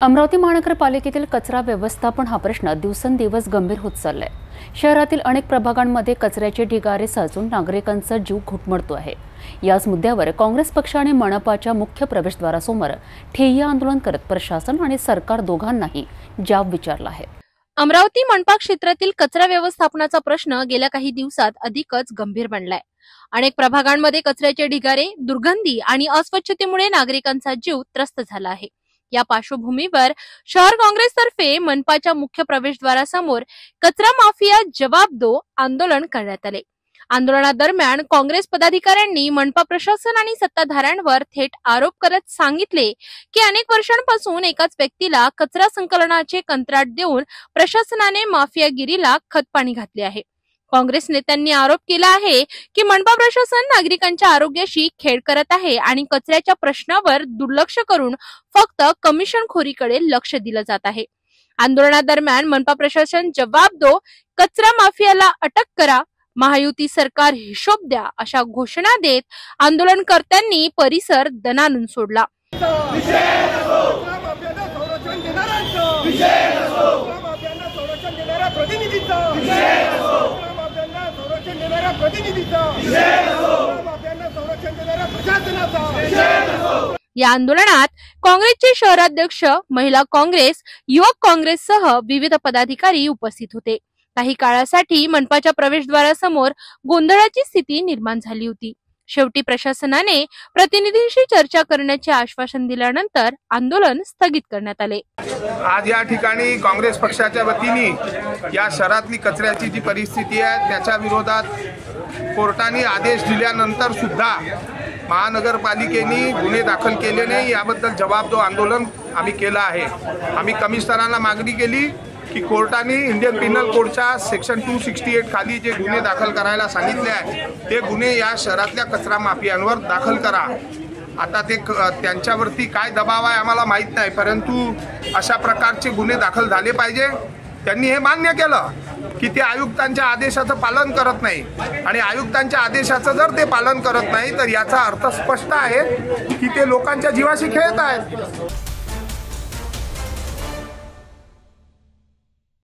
अमरावती महानगरपालिकेतील कचरा व्यवस्थापन हा प्रश्न दिवसेंदिवस गंभीर होत चाललाय। शहरातील अनेक प्रभागांमध्ये कचऱ्याचे ढिगारे साचून नागरिकांचा जीव घुटमळतो आहे। याच मुद्द्यावर काँग्रेस पक्षाने मनपाच्या मुख्य प्रवेशद्वारासमोर ठिय्या आंदोलन करत प्रशासन आणि सरकार दोघांनाही जाब विचारला आहे। अमरावती मनपा क्षेत्रातील कचरा व्यवस्थापनाचा प्रश्न गेल्या काही दिवसात अधिकच गंभीर बनलाय। अनेक प्रभागांमध्ये कचऱ्याचे ढिगारे, दुर्गंधी आणि अस्वच्छतेमुळे नागरिकांचा जीव त्रस्त झाला आहे। या पार्श्वभूमीवर शहर काँग्रेसतर्फे मनपाच्या मुख्य प्रवेशद्वारासमोर कचरा माफिया जवाब दो आंदोलन करण्यात आले। आंदोलनादरम्यान काँग्रेस पदाधिकाऱ्यांनी मनपा प्रशासन आणि सत्ताधाऱ्यांवर थेट आरोप करत सांगितले की अनेक वर्षांपासून एकाच व्यक्तीला कचरा संकलनाचे कंत्राट देऊन प्रशासनाने माफियागिरीला खतपाणी घातले आहे। काँग्रेस नेत्यांनी आरोप केला आहे की मनपा प्रशासन नागरिकांच्या आरोग्याशी खेळ करत आहे आणि कचऱ्याच्या प्रश्नावर दुर्लक्ष करून फक्त कमिशनखोरीकडे लक्ष दिलं जात आहे। आंदोलनादरम्यान मनपा प्रशासन जवाब दो, कचरा माफियाला अटक करा, महायुती सरकार हिशोब द्या अशा घोषणा देत आंदोलनकर्त्यांनी परिसर दणाणून सोडला। या आंदोलनात काँग्रेसचे शहराध्यक्ष, महिला काँग्रेस, युवक काँग्रेससह विविध पदाधिकारी उपस्थित होते। काही काळासाठी मनपाच्या प्रवेशद्वारासमोर गोंधळाची स्थिती निर्माण झाली होती। शेवटी प्रशासनाने प्रतिनिधींशी चर्चा करण्याचे आश्वासन दिल्यानंतर आंदोलन स्थगित करण्यात आले। आज या ठिकाणी काँग्रेस पक्षाच्या वतीने या शहरातली कचऱ्याची जी परिस्थिती आहे त्याच्या विरोधात कोर्टाने आदेश दिल्यानंतर सुद्धा महानगरपालिकेने गुन्हे दाखल केले नाही। याबद्दल जवाब दो आंदोलन आम्ही केलं आहे। आम्ही कमिशनरांना मागणी केली की कोर्टाने इंडियन पिनल कोडच्या सेक्शन 268 खाली जे गुन्हे दाखल करायला सांगितले आहे ते गुन्हे या शहरातल्या कचरा माफियांवर दाखल करा। आता ते त्यांच्यावरती काय दबाव आहे आम्हाला माहित नाही, परंतु अशा प्रकारचे गुन्हे दाखल झाले पाहिजे। त्यांनी हे मान्य केलं की ते आयुक्तांच्या आदेशाचं पालन करत नाही आणि आयुक्तांच्या आदेशाचं जर ते पालन करत नाही तर याचा अर्थ स्पष्ट आहे की ते लोकांच्या जीवाशी खेळत आहेत।